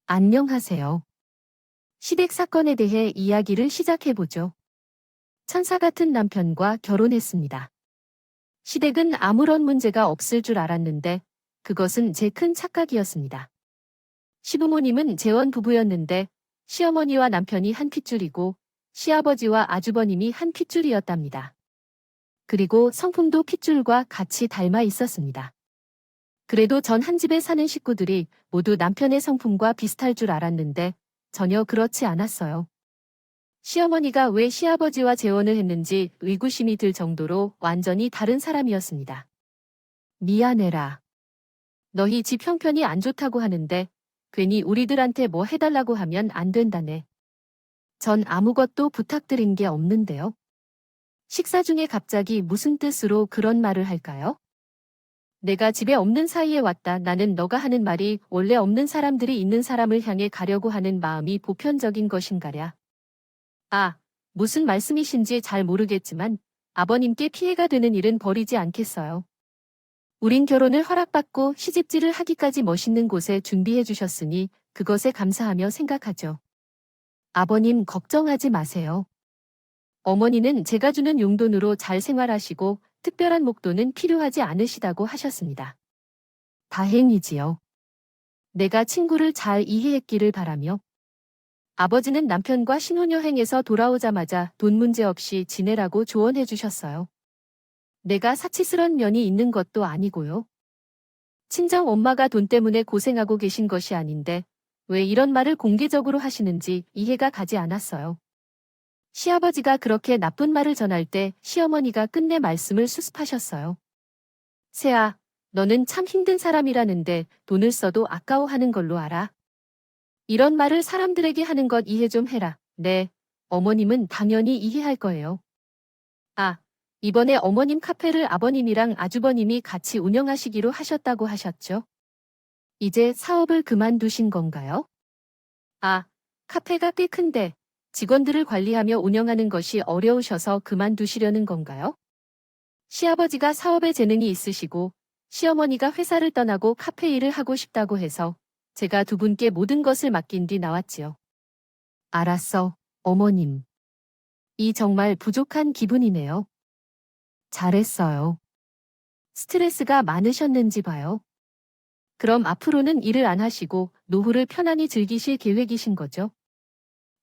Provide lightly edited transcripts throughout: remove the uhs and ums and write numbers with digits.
안녕하세요. 시댁 사건에 대해 이야기를 시작해보죠. 천사 같은 남편과 결혼했습니다. 시댁은 아무런 문제가 없을 줄 알았는데 그것은 제 큰 착각이었습니다. 시부모님은 재원 부부였는데 시어머니와 남편이 한 핏줄이고 시아버지와 아주버님이 한 핏줄이었답니다. 그리고 성품도 핏줄과 같이 닮아 있었습니다. 그래도 전 한 집에 사는 식구들이 모두 남편의 성품과 비슷할 줄 알았는데 전혀 그렇지 않았어요. 시어머니가 왜 시아버지와 재혼을 했는지 의구심이 들 정도로 완전히 다른 사람이었습니다. 미안해라. 너희 집 형편이 안 좋다고 하는데 괜히 우리들한테 뭐 해달라고 하면 안 된다네. 전 아무것도 부탁드린 게 없는데요. 식사 중에 갑자기 무슨 뜻으로 그런 말을 할까요? 내가 집에 없는 사이에 왔다. 나는 너가 하는 말이 원래 없는 사람들이 있는 사람을 향해 가려고 하는 마음이 보편적인 것인가랴. 아, 무슨 말씀이신지 잘 모르겠지만 아버님께 피해가 되는 일은 버리지 않겠어요. 우린 결혼을 허락받고 시집질을 하기까지 멋있는 곳에 준비해 주셨으니 그것에 감사하며 생각하죠. 아버님 걱정하지 마세요. 어머니는 제가 주는 용돈으로 잘 생활하시고 특별한 목돈은 필요하지 않으시다고 하셨습니다. 다행이지요. 내가 친구를 잘 이해했기를 바라며 아버지는 남편과 신혼여행에서 돌아오자마자 돈 문제 없이 지내라고 조언해 주셨어요. 내가 사치스런 면이 있는 것도 아니고요. 친정 엄마가 돈 때문에 고생하고 계신 것이 아닌데 왜 이런 말을 공개적으로 하시는지 이해가 가지 않았어요. 시아버지가 그렇게 나쁜 말을 전할 때 시어머니가 끝내 말씀을 수습하셨어요. 새아, 너는 참 힘든 사람이라는데 돈을 써도 아까워하는 걸로 알아. 이런 말을 사람들에게 하는 것 이해 좀 해라. 네, 어머님은 당연히 이해할 거예요. 아, 이번에 어머님 카페를 아버님이랑 아주버님이 같이 운영하시기로 하셨다고 하셨죠? 이제 사업을 그만두신 건가요? 아, 카페가 꽤 큰데 직원들을 관리하며 운영하는 것이 어려우셔서 그만두시려는 건가요? 시아버지가 사업에 재능이 있으시고 시어머니가 회사를 떠나고 카페 일을 하고 싶다고 해서 제가 두 분께 모든 것을 맡긴 뒤 나왔지요. 알았어, 어머님. 이 정말 부족한 기분이네요. 잘했어요. 스트레스가 많으셨는지 봐요. 그럼 앞으로는 일을 안 하시고 노후를 편안히 즐기실 계획이신 거죠?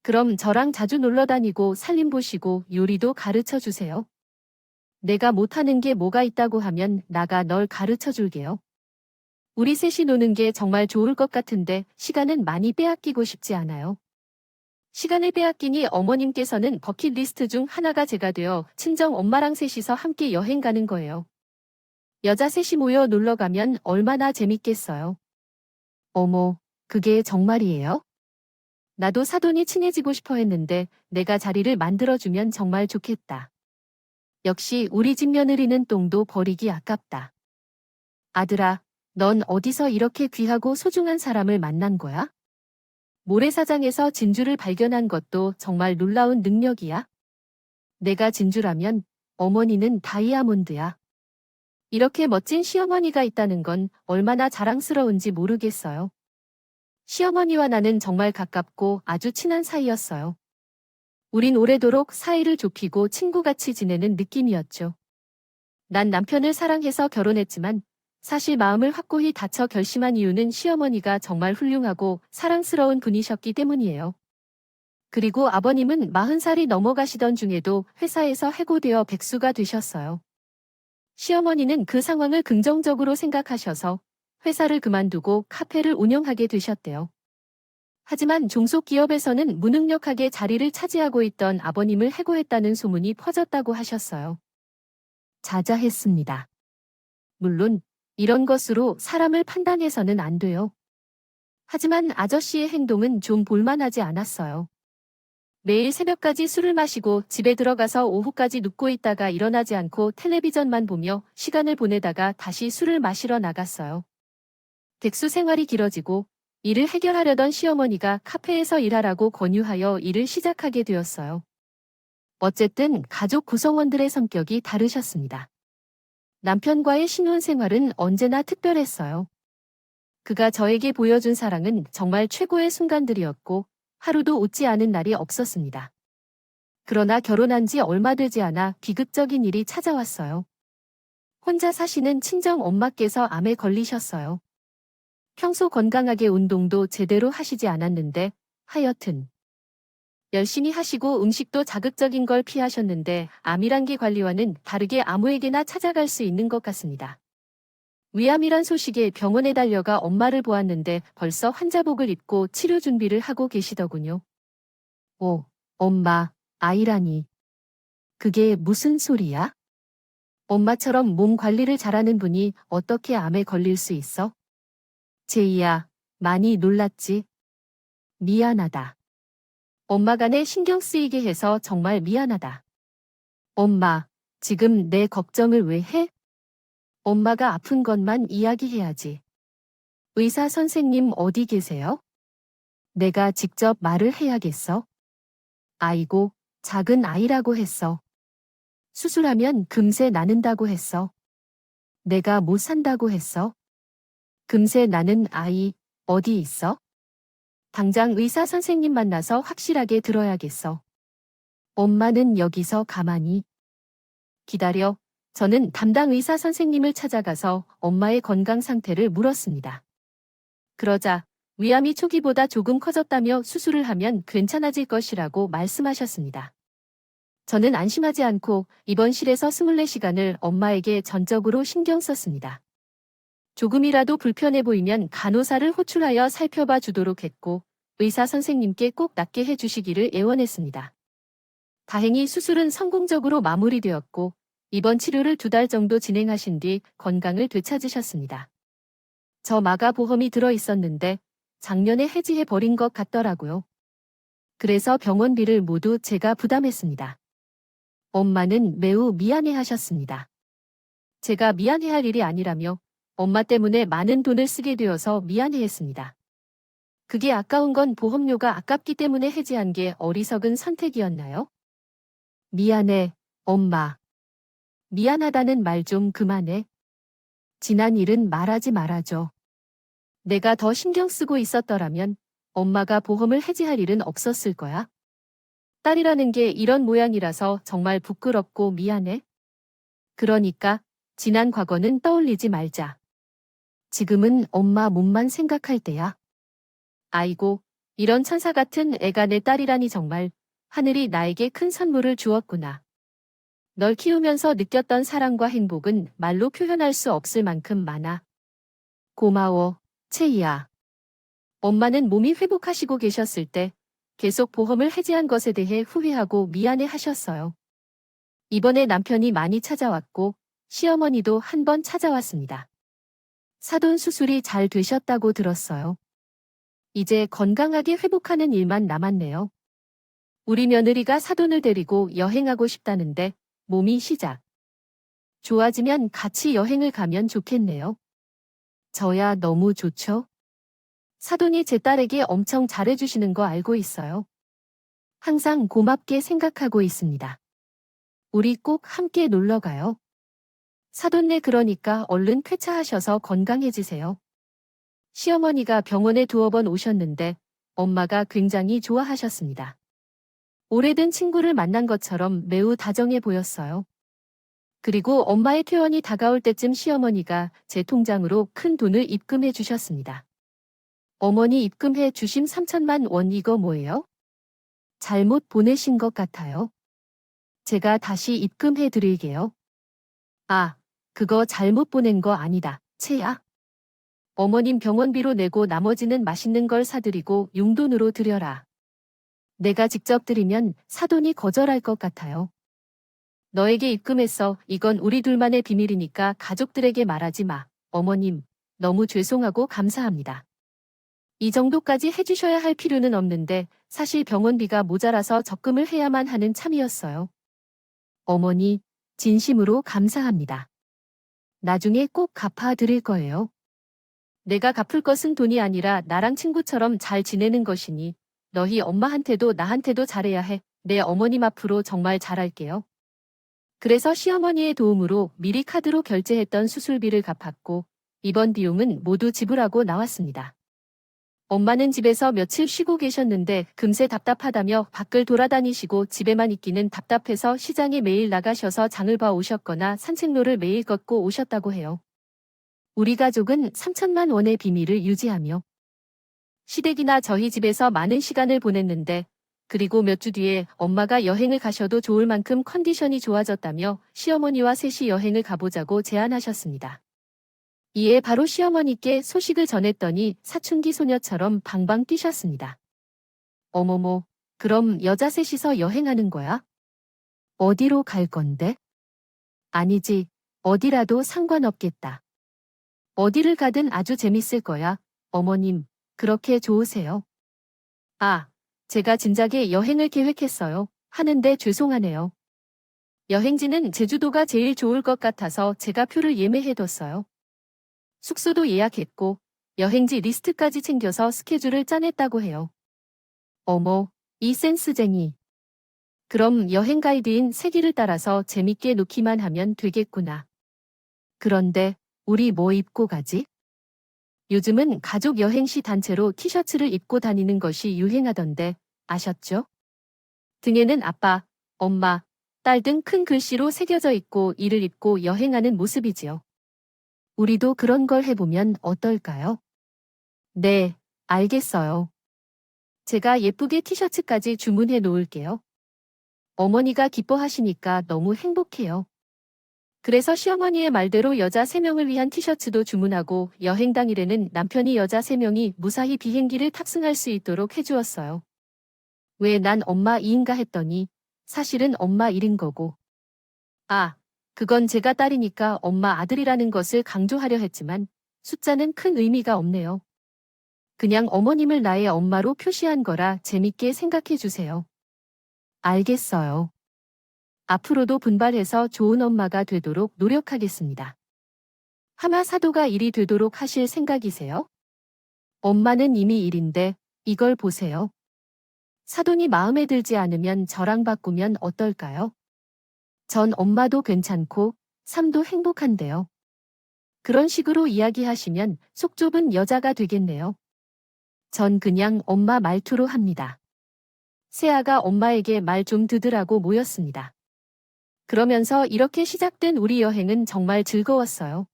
그럼 저랑 자주 놀러 다니고 살림 보시고 요리도 가르쳐 주세요. 내가 못하는 게 뭐가 있다고 하면 나가 널 가르쳐 줄게요. 우리 셋이 노는 게 정말 좋을 것 같은데 시간은 많이 빼앗기고 싶지 않아요. 시간을 빼앗기니 어머님께서는 버킷리스트 중 하나가 제가 되어 친정 엄마랑 셋이서 함께 여행 가는 거예요. 여자 셋이 모여 놀러 가면 얼마나 재밌겠어요. 어머, 그게 정말이에요? 나도 사돈이 친해지고 싶어 했는데 내가 자리를 만들어주면 정말 좋겠다. 역시 우리 집 며느리는 똥도 버리기 아깝다. 아들아, 넌 어디서 이렇게 귀하고 소중한 사람을 만난 거야? 모래사장에서 진주를 발견한 것도 정말 놀라운 능력이야. 내가 진주라면 어머니는 다이아몬드야. 이렇게 멋진 시어머니가 있다는 건 얼마나 자랑스러운지 모르겠어요. 시어머니와 나는 정말 가깝고 아주 친한 사이였어요. 우린 오래도록 사이를 좁히고 친구같이 지내는 느낌이었죠. 난 남편을 사랑해서 결혼했지만 사실 마음을 확고히 닫혀 결심한 이유는 시어머니가 정말 훌륭하고 사랑스러운 분이셨기 때문이에요. 그리고 아버님은 40살이 넘어가시던 중에도 회사에서 해고되어 백수가 되셨어요. 시어머니는 그 상황을 긍정적으로 생각하셔서 회사를 그만두고 카페를 운영하게 되셨대요. 하지만 종속기업에서는 무능력하게 자리를 차지하고 있던 아버님을 해고했다는 소문이 퍼졌다고 하셨어요. 자자했습니다. 물론 이런 것으로 사람을 판단해서는 안 돼요. 하지만 아저씨의 행동은 좀 볼만하지 않았어요. 매일 새벽까지 술을 마시고 집에 들어가서 오후까지 눕고 있다가 일어나지 않고 텔레비전만 보며 시간을 보내다가 다시 술을 마시러 나갔어요. 백수 생활이 길어지고 일을 해결하려던 시어머니가 카페에서 일하라고 권유하여 일을 시작하게 되었어요. 어쨌든 가족 구성원들의 성격이 다르셨습니다. 남편과의 신혼생활은 언제나 특별했어요. 그가 저에게 보여준 사랑은 정말 최고의 순간들이었고 하루도 웃지 않은 날이 없었습니다. 그러나 결혼한 지 얼마 되지 않아 비극적인 일이 찾아왔어요. 혼자 사시는 친정 엄마께서 암에 걸리셨어요. 평소 건강하게 운동도 제대로 하시지 않았는데 하여튼 열심히 하시고 음식도 자극적인 걸 피하셨는데 암이란 게 관리와는 다르게 아무에게나 찾아갈 수 있는 것 같습니다. 위암이란 소식에 병원에 달려가 엄마를 보았는데 벌써 환자복을 입고 치료 준비를 하고 계시더군요. 오, 엄마, 아이라니. 그게 무슨 소리야? 엄마처럼 몸 관리를 잘하는 분이 어떻게 암에 걸릴 수 있어? 제이야, 많이 놀랐지? 미안하다. 엄마가 내 신경 쓰이게 해서 정말 미안하다. 엄마, 지금 내 걱정을 왜 해? 엄마가 아픈 것만 이야기해야지. 의사 선생님 어디 계세요? 내가 직접 말을 해야겠어. 아이고, 작은 아이라고 했어. 수술하면 금세 낫는다고 했어. 내가 못 산다고 했어. 금세 나는 아이, 어디 있어? 당장 의사 선생님 만나서 확실하게 들어야겠어. 엄마는 여기서 가만히 기다려. 저는 담당 의사 선생님을 찾아가서 엄마의 건강 상태를 물었습니다. 그러자 위암이 초기보다 조금 커졌다며 수술을 하면 괜찮아질 것이라고 말씀하셨습니다. 저는 안심하지 않고 입원실에서 24시간을 엄마에게 전적으로 신경 썼습니다. 조금이라도 불편해 보이면 간호사를 호출하여 살펴봐 주도록 했고 의사 선생님께 꼭 낫게 해주시기를 애원했습니다. 다행히 수술은 성공적으로 마무리되었고 입원 치료를 2달 정도 진행하신 뒤 건강을 되찾으셨습니다. 저 마가 보험이 들어 있었는데 작년에 해지해 버린 것 같더라고요. 그래서 병원비를 모두 제가 부담했습니다. 엄마는 매우 미안해하셨습니다. 제가 미안해할 일이 아니라며 엄마 때문에 많은 돈을 쓰게 되어서 미안해했습니다. 그게 아까운 건 보험료가 아깝기 때문에 해지한 게 어리석은 선택이었나요? 미안해, 엄마. 미안하다는 말 좀 그만해. 지난 일은 말하지 말아줘. 내가 더 신경 쓰고 있었더라면 엄마가 보험을 해지할 일은 없었을 거야. 딸이라는 게 이런 모양이라서 정말 부끄럽고 미안해. 그러니까 지난 과거는 떠올리지 말자. 지금은 엄마 몸만 생각할 때야. 아이고, 이런 천사 같은 애가 내 딸이라니 정말 하늘이 나에게 큰 선물을 주었구나. 널 키우면서 느꼈던 사랑과 행복은 말로 표현할 수 없을 만큼 많아. 고마워, 채이야. 엄마는 몸이 회복하시고 계셨을 때 계속 보험을 해지한 것에 대해 후회하고 미안해 하셨어요. 이번에 남편이 많이 찾아왔고 시어머니도 한 번 찾아왔습니다. 사돈 수술이 잘 되셨다고 들었어요. 이제 건강하게 회복하는 일만 남았네요. 우리 며느리가 사돈을 데리고 여행하고 싶다는데 몸이 시작. 좋아지면 같이 여행을 가면 좋겠네요. 저야 너무 좋죠? 사돈이 제 딸에게 엄청 잘해주시는 거 알고 있어요. 항상 고맙게 생각하고 있습니다. 우리 꼭 함께 놀러 가요. 사돈네 그러니까 얼른 쾌차하셔서 건강해지세요. 시어머니가 병원에 2번 오셨는데 엄마가 굉장히 좋아하셨습니다. 오래된 친구를 만난 것처럼 매우 다정해 보였어요. 그리고 엄마의 퇴원이 다가올 때쯤 시어머니가 제 통장으로 큰 돈을 입금해 주셨습니다. 어머니 입금해 주심 3천만 원 이거 뭐예요? 잘못 보내신 것 같아요. 제가 다시 입금해 드릴게요. 아, 그거 잘못 보낸 거 아니다, 채야. 어머님 병원비로 내고 나머지는 맛있는 걸 사드리고 용돈으로 드려라. 내가 직접 드리면 사돈이 거절할 것 같아요. 너에게 입금했어. 이건 우리 둘만의 비밀이니까 가족들에게 말하지 마. 어머님, 너무 죄송하고 감사합니다. 이 정도까지 해주셔야 할 필요는 없는데 사실 병원비가 모자라서 적금을 해야만 하는 참이었어요. 어머니, 진심으로 감사합니다. 나중에 꼭 갚아드릴 거예요. 내가 갚을 것은 돈이 아니라 나랑 친구처럼 잘 지내는 것이니 너희 엄마한테도 나한테도 잘해야 해. 내 어머님 앞으로 정말 잘할게요. 그래서 시어머니의 도움으로 미리 카드로 결제했던 수술비를 갚았고 이번 비용은 모두 지불하고 나왔습니다. 엄마는 집에서 며칠 쉬고 계셨는데 금세 답답하다며 밖을 돌아다니시고 집에만 있기는 답답해서 시장에 매일 나가셔서 장을 봐 오셨거나 산책로를 매일 걷고 오셨다고 해요. 우리 가족은 3천만 원의 비밀을 유지하며 시댁이나 저희 집에서 많은 시간을 보냈는데 그리고 몇 주 뒤에 엄마가 여행을 가셔도 좋을 만큼 컨디션이 좋아졌다며 시어머니와 셋이 여행을 가보자고 제안하셨습니다. 이에 바로 시어머니께 소식을 전했더니 사춘기 소녀처럼 방방 뛰셨습니다. 어머머, 그럼 여자 셋이서 여행하는 거야? 어디로 갈 건데? 아니지, 어디라도 상관없겠다. 어디를 가든 아주 재밌을 거야. 어머님, 그렇게 좋으세요? 아, 제가 진작에 여행을 계획했어요. 하는데 죄송하네요. 여행지는 제주도가 제일 좋을 것 같아서 제가 표를 예매해뒀어요. 숙소도 예약했고 여행지 리스트까지 챙겨서 스케줄을 짜냈다고 해요. 어머, 이 센스쟁이. 그럼 여행 가이드인 세기를 따라서 재밌게 놓기만 하면 되겠구나. 그런데 우리 뭐 입고 가지? 요즘은 가족 여행 시 단체로 티셔츠를 입고 다니는 것이 유행하던데 아셨죠? 등에는 아빠, 엄마, 딸 등 큰 글씨로 새겨져 있고 이를 입고 여행하는 모습이지요. 우리도 그런 걸 해보면 어떨까요? 네, 알겠어요. 제가 예쁘게 티셔츠까지 주문해 놓을게요. 어머니가 기뻐하시니까 너무 행복해요. 그래서 시어머니의 말대로 여자 3명을 위한 티셔츠도 주문하고 여행 당일에는 남편이 여자 3명이 무사히 비행기를 탑승할 수 있도록 해주었어요. 왜 난 엄마 2인가 했더니 사실은 엄마 1인 거고. 아, 그건 제가 딸이니까 엄마 아들이라는 것을 강조하려 했지만 숫자는 큰 의미가 없네요. 그냥 어머님을 나의 엄마로 표시한 거라 재밌게 생각해 주세요. 알겠어요. 앞으로도 분발해서 좋은 엄마가 되도록 노력하겠습니다. 하마 사도가 1이 되도록 하실 생각이세요? 엄마는 이미 1인데 이걸 보세요. 사돈이 마음에 들지 않으면 저랑 바꾸면 어떨까요? 전 엄마도 괜찮고 삶도 행복한데요. 그런 식으로 이야기하시면 속 좁은 여자가 되겠네요. 전 그냥 엄마 말투로 합니다. 세아가 엄마에게 말 좀 듣으라고 모였습니다. 그러면서 이렇게 시작된 우리 여행은 정말 즐거웠어요.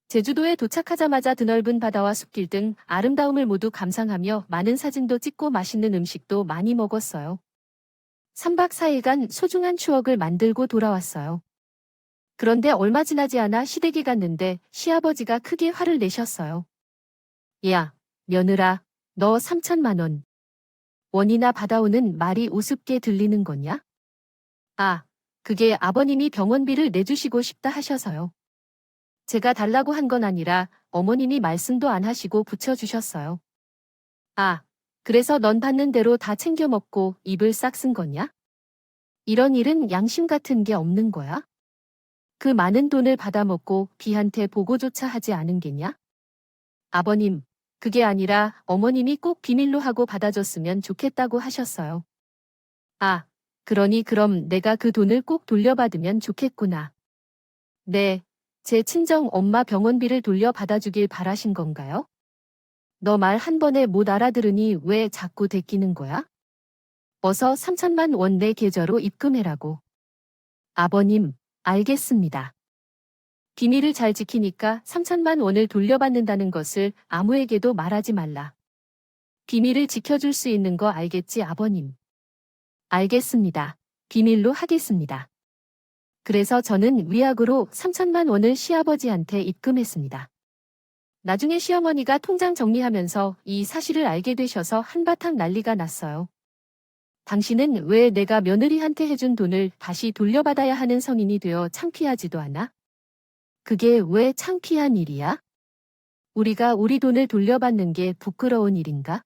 제주도에 도착하자마자 드넓은 바다와 숲길 등 아름다움을 모두 감상하며 많은 사진도 찍고 맛있는 음식도 많이 먹었어요. 3박 4일간 소중한 추억을 만들고 돌아왔어요. 그런데 얼마 지나지 않아 시댁에 갔는데 시아버지가 크게 화를 내셨어요. 야, 며느라, 너 3천만 원이나 받아오는 말이 우습게 들리는 거냐? 아, 그게 아버님이 병원비를 내주시고 싶다 하셔서요. 제가 달라고 한 건 아니라 어머님이 말씀도 안 하시고 붙여주셨어요. 아, 그래서 넌 받는 대로 다 챙겨 먹고 입을 싹 쓴 거냐? 이런 일은 양심 같은 게 없는 거야? 그 많은 돈을 받아먹고 비한테 보고조차 하지 않은 게냐? 아버님, 그게 아니라 어머님이 꼭 비밀로 하고 받아줬으면 좋겠다고 하셨어요. 아, 그러니 그럼 내가 그 돈을 꼭 돌려받으면 좋겠구나. 네, 제 친정 엄마 병원비를 돌려받아주길 바라신 건가요? 너 말 한 번에 못 알아들으니 왜 자꾸 대끼는 거야? 어서 3천만 원 내 계좌로 입금해라고. 아버님, 알겠습니다. 비밀을 잘 지키니까 3천만 원을 돌려받는다는 것을 아무에게도 말하지 말라. 비밀을 지켜줄 수 있는 거 알겠지, 아버님? 알겠습니다. 비밀로 하겠습니다. 그래서 저는 위약으로 3천만 원을 시아버지한테 입금했습니다. 나중에 시어머니가 통장 정리하면서 이 사실을 알게 되셔서 한바탕 난리가 났어요. 당신은 왜 내가 며느리한테 해준 돈을 다시 돌려받아야 하는 성인이 되어 창피하지도 않아? 그게 왜 창피한 일이야? 우리가 우리 돈을 돌려받는 게 부끄러운 일인가?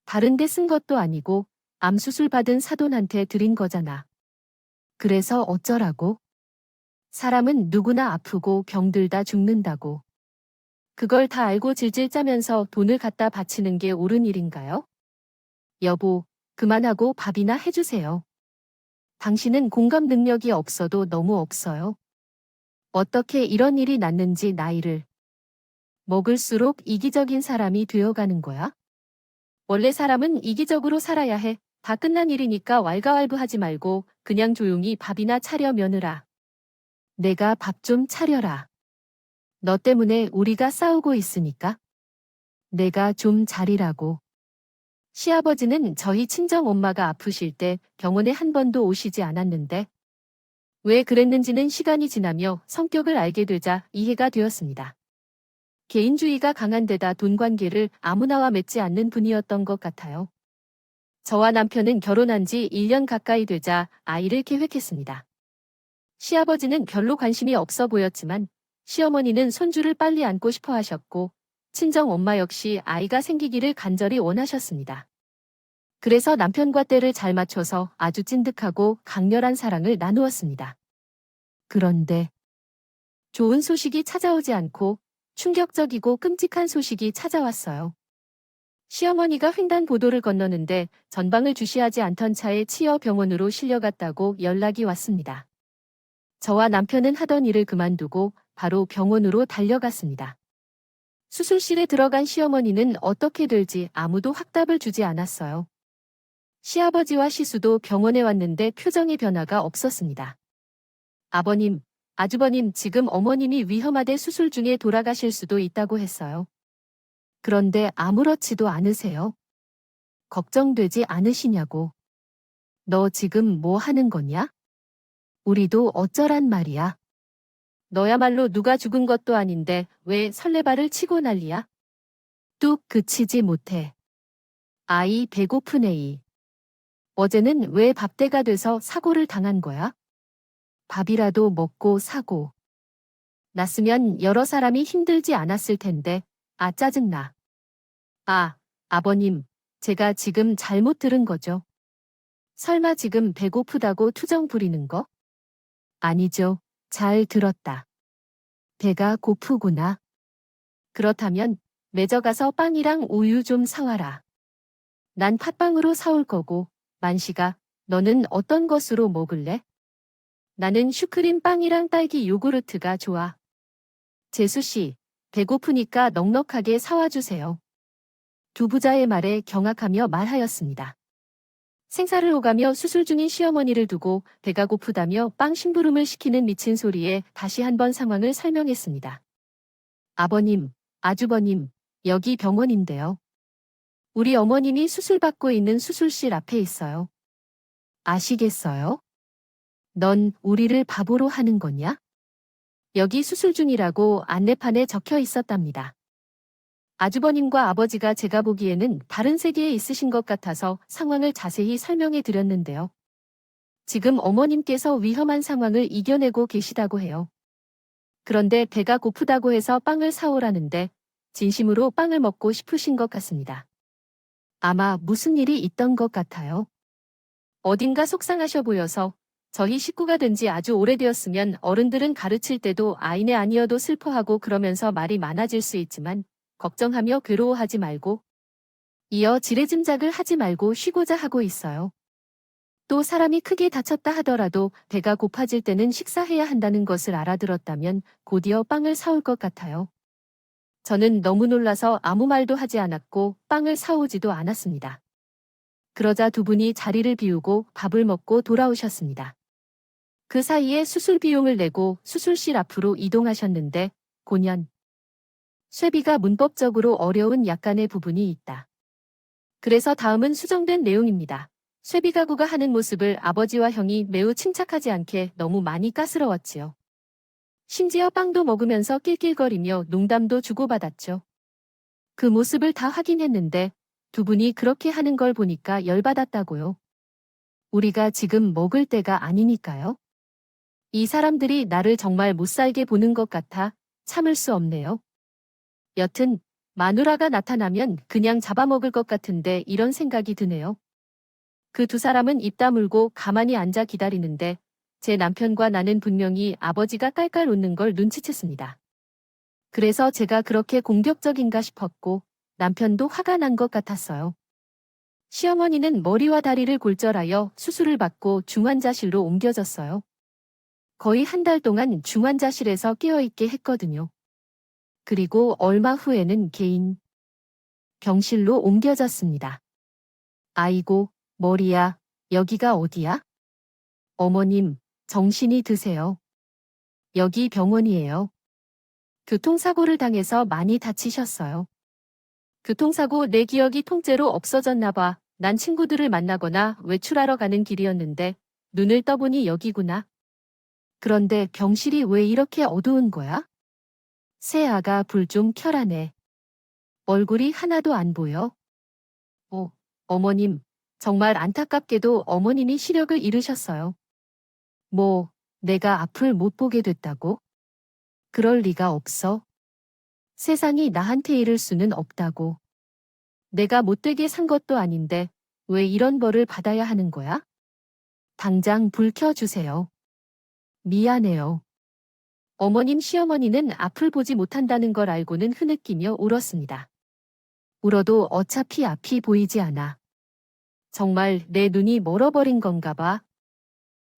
다른 데 쓴 것도 아니고 암 수술 받은 사돈한테 드린 거잖아. 그래서 어쩌라고? 사람은 누구나 아프고 병들다 죽는다고. 그걸 다 알고 질질 짜면서 돈을 갖다 바치는 게 옳은 일인가요? 여보, 그만하고 밥이나 해주세요. 당신은 공감 능력이 없어도 너무 없어요. 어떻게 이런 일이 났는지 나이를 먹을수록 이기적인 사람이 되어가는 거야? 원래 사람은 이기적으로 살아야 해. 다 끝난 일이니까 왈가왈부하지 말고 그냥 조용히 밥이나 차려 며느라. 내가 밥 좀 차려라. 너 때문에 우리가 싸우고 있으니까. 내가 좀 자리라고. 시아버지는 저희 친정엄마가 아프실 때 병원에 한 번도 오시지 않았는데 왜 그랬는지는 시간이 지나며 성격을 알게 되자 이해가 되었습니다. 개인주의가 강한 데다 돈 관계를 아무나와 맺지 않는 분이었던 것 같아요. 저와 남편은 결혼한 지 1년 가까이 되자 아이를 계획했습니다. 시아버지는 별로 관심이 없어 보였지만 시어머니는 손주를 빨리 안고 싶어 하셨고 친정 엄마 역시 아이가 생기기를 간절히 원하셨습니다. 그래서 남편과 때를 잘 맞춰서 아주 찐득하고 강렬한 사랑을 나누었습니다. 그런데 좋은 소식이 찾아오지 않고 충격적이고 끔찍한 소식이 찾아왔어요. 시어머니가 횡단보도를 건너는데 전방을 주시하지 않던 차에 치여 병원으로 실려갔다고 연락이 왔습니다. 저와 남편은 하던 일을 그만두고 바로 병원으로 달려갔습니다. 수술실에 들어간 시어머니는 어떻게 될지 아무도 확답을 주지 않았어요. 시아버지와 시수도 병원에 왔는데 표정의 변화가 없었습니다. 아버님, 아주버님 지금 어머님이 위험하대 수술 중에 돌아가실 수도 있다고 했어요. 그런데 아무렇지도 않으세요. 걱정되지 않으시냐고. 너 지금 뭐 하는 거냐? 우리도 어쩌란 말이야. 너야말로 누가 죽은 것도 아닌데 왜 설레발을 치고 난리야? 뚝 그치지 못해. 아이 배고픈 애이. 어제는 왜 밥때가 돼서 사고를 당한 거야? 밥이라도 먹고 사고. 났으면 여러 사람이 힘들지 않았을 텐데, 아 짜증나. 아, 아버님, 제가 지금 잘못 들은 거죠? 설마 지금 배고프다고 투정 부리는 거? 아니죠. 잘 들었다. 배가 고프구나. 그렇다면 매저 가서 빵이랑 우유 좀 사와라. 난 팥빵으로 사올 거고, 만식아, 너는 어떤 것으로 먹을래? 나는 슈크림 빵이랑 딸기 요구르트가 좋아. 재수씨, 배고프니까 넉넉하게 사와주세요. 두 부자의 말에 경악하며 말하였습니다. 생사를 오가며 수술 중인 시어머니를 두고 배가 고프다며 빵 심부름을 시키는 미친 소리에 다시 한번 상황을 설명했습니다. 아버님, 아주버님, 여기 병원인데요. 우리 어머님이 수술받고 있는 수술실 앞에 있어요. 아시겠어요? 넌 우리를 바보로 하는 거냐? 여기 수술 중이라고 안내판에 적혀 있었답니다. 아주버님과 아버지가 제가 보기에는 다른 세계에 있으신 것 같아서 상황을 자세히 설명해 드렸는데요. 지금 어머님께서 위험한 상황을 이겨내고 계시다고 해요. 그런데 배가 고프다고 해서 빵을 사오라는데 진심으로 빵을 먹고 싶으신 것 같습니다. 아마 무슨 일이 있던 것 같아요. 어딘가 속상하셔 보여서 저희 식구가 된 지 아주 오래되었으면 어른들은 가르칠 때도 아이네 아니어도 슬퍼하고 그러면서 말이 많아질 수 있지만 걱정하며 괴로워하지 말고 이어 지레짐작을 하지 말고 쉬고자 하고 있어요. 또 사람이 크게 다쳤다 하더라도 배가 고파질 때는 식사해야 한다는 것을 알아들었다면 곧이어 빵을 사올 것 같아요. 저는 너무 놀라서 아무 말도 하지 않았고 빵을 사오지도 않았습니다. 그러자 두 분이 자리를 비우고 밥을 먹고 돌아오셨습니다. 그 사이에 수술 비용을 내고 수술실 앞으로 이동하셨는데 고년. 쇠비가 문법적으로 어려운 약간의 부분이 있다. 그래서 다음은 수정된 내용입니다. 쇠비 가구가 하는 모습을 아버지와 형이 매우 침착하지 않게 너무 많이 까스러웠지요. 심지어 빵도 먹으면서 낄낄거리며 농담도 주고받았죠. 그 모습을 다 확인했는데 두 분이 그렇게 하는 걸 보니까 열받았다고요. 우리가 지금 먹을 때가 아니니까요. 이 사람들이 나를 정말 못살게 보는 것 같아 참을 수 없네요. 여튼 마누라가 나타나면 그냥 잡아먹을 것 같은데 이런 생각이 드네요. 그 두 사람은 입 다물고 가만히 앉아 기다리는데 제 남편과 나는 분명히 아버지가 깔깔 웃는 걸 눈치챘습니다. 그래서 제가 그렇게 공격적인가 싶었고 남편도 화가 난 것 같았어요. 시어머니는 머리와 다리를 골절하여 수술을 받고 중환자실로 옮겨졌어요. 거의 한 달 동안 중환자실에서 깨어있게 했거든요. 그리고 얼마 후에는 개인 병실로 옮겨졌습니다. 아이고, 머리야, 여기가 어디야? 어머님, 정신이 드세요. 여기 병원이에요. 교통사고를 당해서 많이 다치셨어요. 교통사고 내 기억이 통째로 없어졌나 봐. 난 친구들을 만나거나 외출하러 가는 길이었는데 눈을 떠보니 여기구나. 그런데 병실이 왜 이렇게 어두운 거야? 새아가 불 좀 켜라네. 얼굴이 하나도 안 보여. 어머님, 정말 안타깝게도 어머님이 시력을 잃으셨어요. 뭐, 내가 앞을 못 보게 됐다고? 그럴 리가 없어. 세상이 나한테 이를 수는 없다고. 내가 못되게 산 것도 아닌데 왜 이런 벌을 받아야 하는 거야? 당장 불 켜주세요. 미안해요. 어머님 시어머니는 앞을 보지 못한다는 걸 알고는 흐느끼며 울었습니다. 울어도 어차피 앞이 보이지 않아. 정말 내 눈이 멀어버린 건가 봐.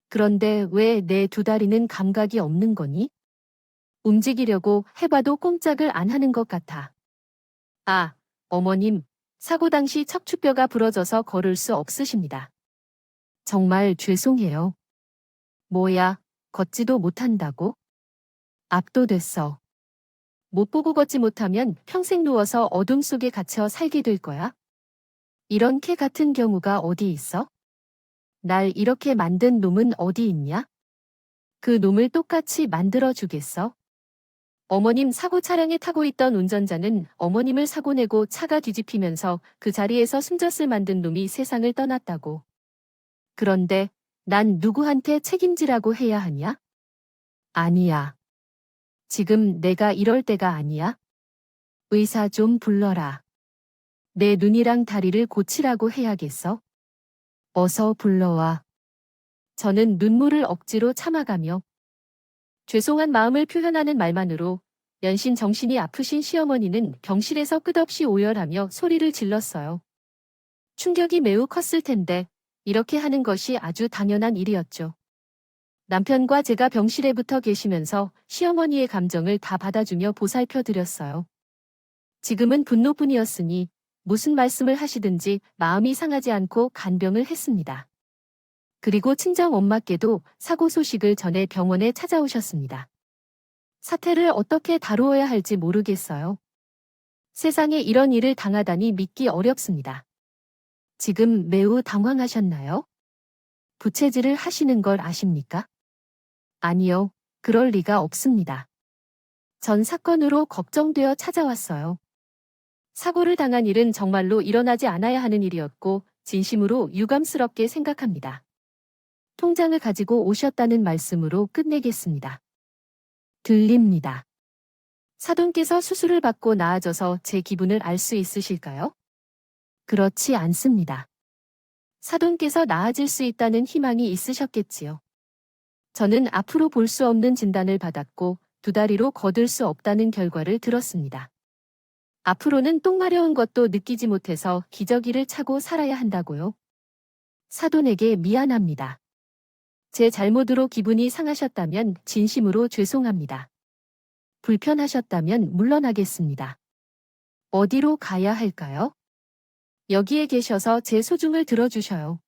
그런데 왜 내 두 다리는 감각이 없는 거니? 움직이려고 해봐도 꼼짝을 안 하는 것 같아. 아, 어머님, 사고 당시 척추뼈가 부러져서 걸을 수 없으십니다. 정말 죄송해요. 뭐야, 걷지도 못한다고? 압도됐어. 못 보고 걷지 못하면 평생 누워서 어둠 속에 갇혀 살게 될 거야? 이런 캐 같은 경우가 어디 있어? 날 이렇게 만든 놈은 어디 있냐? 그 놈을 똑같이 만들어 주겠어? 어머님 사고 차량에 타고 있던 운전자는 어머님을 사고 내고 차가 뒤집히면서 그 자리에서 숨졌을 만든 놈이 세상을 떠났다고. 그런데 난 누구한테 책임지라고 해야 하냐? 아니야. 지금 내가 이럴 때가 아니야. 의사 좀 불러라. 내 눈이랑 다리를 고치라고 해야겠어. 어서 불러와. 저는 눈물을 억지로 참아가며 죄송한 마음을 표현하는 말만으로 연신 정신이 아프신 시어머니는 병실에서 끝없이 오열하며 소리를 질렀어요. 충격이 매우 컸을 텐데 이렇게 하는 것이 아주 당연한 일이었죠. 남편과 제가 병실에 붙어 계시면서 시어머니의 감정을 다 받아주며 보살펴 드렸어요. 지금은 분노뿐이었으니 무슨 말씀을 하시든지 마음이 상하지 않고 간병을 했습니다. 그리고 친정 엄마께도 사고 소식을 전해 병원에 찾아오셨습니다. 사태를 어떻게 다루어야 할지 모르겠어요. 세상에 이런 일을 당하다니 믿기 어렵습니다. 지금 매우 당황하셨나요? 부채질을 하시는 걸 아십니까? 아니요, 그럴 리가 없습니다. 전 사건으로 걱정되어 찾아왔어요. 사고를 당한 일은 정말로 일어나지 않아야 하는 일이었고 진심으로 유감스럽게 생각합니다. 통장을 가지고 오셨다는 말씀으로 끝내겠습니다. 들립니다. 사돈께서 수술을 받고 나아져서 제 기분을 알 수 있으실까요? 그렇지 않습니다. 사돈께서 나아질 수 있다는 희망이 있으셨겠지요. 저는 앞으로 볼 수 없는 진단을 받았고 두 다리로 걷을 수 없다는 결과를 들었습니다. 앞으로는 똥 마려운 것도 느끼지 못해서 기저귀를 차고 살아야 한다고요. 사돈에게 미안합니다. 제 잘못으로 기분이 상하셨다면 진심으로 죄송합니다. 불편하셨다면 물러나겠습니다. 어디로 가야 할까요? 여기에 계셔서 제 소중을 들어주셔요.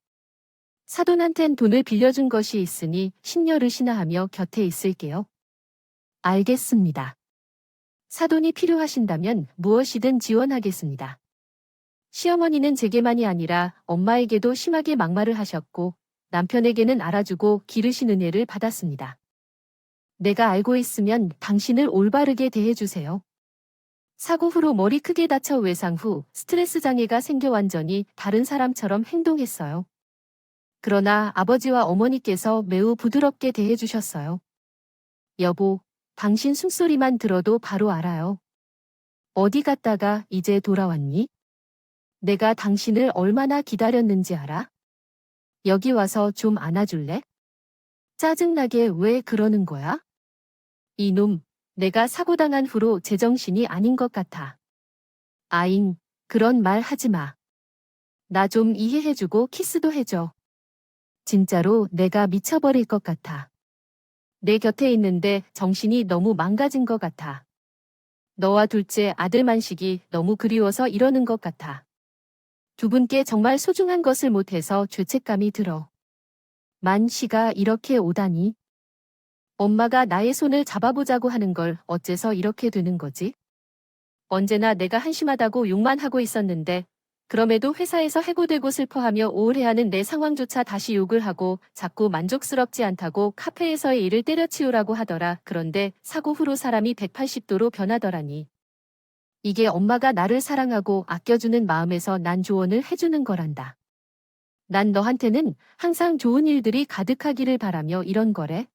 사돈한텐 돈을 빌려준 것이 있으니 신여르시나 하며 곁에 있을게요. 알겠습니다. 사돈이 필요하신다면 무엇이든 지원하겠습니다. 시어머니는 제게만이 아니라 엄마에게도 심하게 막말을 하셨고 남편에게는 알아주고 기르신 은혜를 받았습니다. 내가 알고 있으면 당신을 올바르게 대해주세요. 사고 후로 머리 크게 다쳐 외상 후 스트레스 장애가 생겨 완전히 다른 사람처럼 행동했어요. 그러나 아버지와 어머니께서 매우 부드럽게 대해주셨어요. 여보, 당신 숨소리만 들어도 바로 알아요. 어디 갔다가 이제 돌아왔니? 내가 당신을 얼마나 기다렸는지 알아? 여기 와서 좀 안아줄래? 짜증나게 왜 그러는 거야? 이놈, 내가 사고당한 후로 제정신이 아닌 것 같아. 아잉, 그런 말 하지 마. 나 좀 이해해주고 키스도 해줘. 진짜로 내가 미쳐버릴 것 같아. 내 곁에 있는데 정신이 너무 망가진 것 같아. 너와 둘째 아들 만식이 너무 그리워서 이러는 것 같아. 두 분께 정말 소중한 것을 못해서 죄책감이 들어. 만씨가 이렇게 오다니. 엄마가 나의 손을 잡아보자고 하는 걸 어째서 이렇게 되는 거지? 언제나 내가 한심하다고 욕만 하고 있었는데 그럼에도 회사에서 해고되고 슬퍼하며 우울해하는 내 상황조차 다시 욕을 하고 자꾸 만족스럽지 않다고 카페에서의 일을 때려치우라고 하더라. 그런데 사고 후로 사람이 180도로 변하더라니. 이게 엄마가 나를 사랑하고 아껴주는 마음에서 난 조언을 해주는 거란다. 난 너한테는 항상 좋은 일들이 가득하기를 바라며 이런 거래.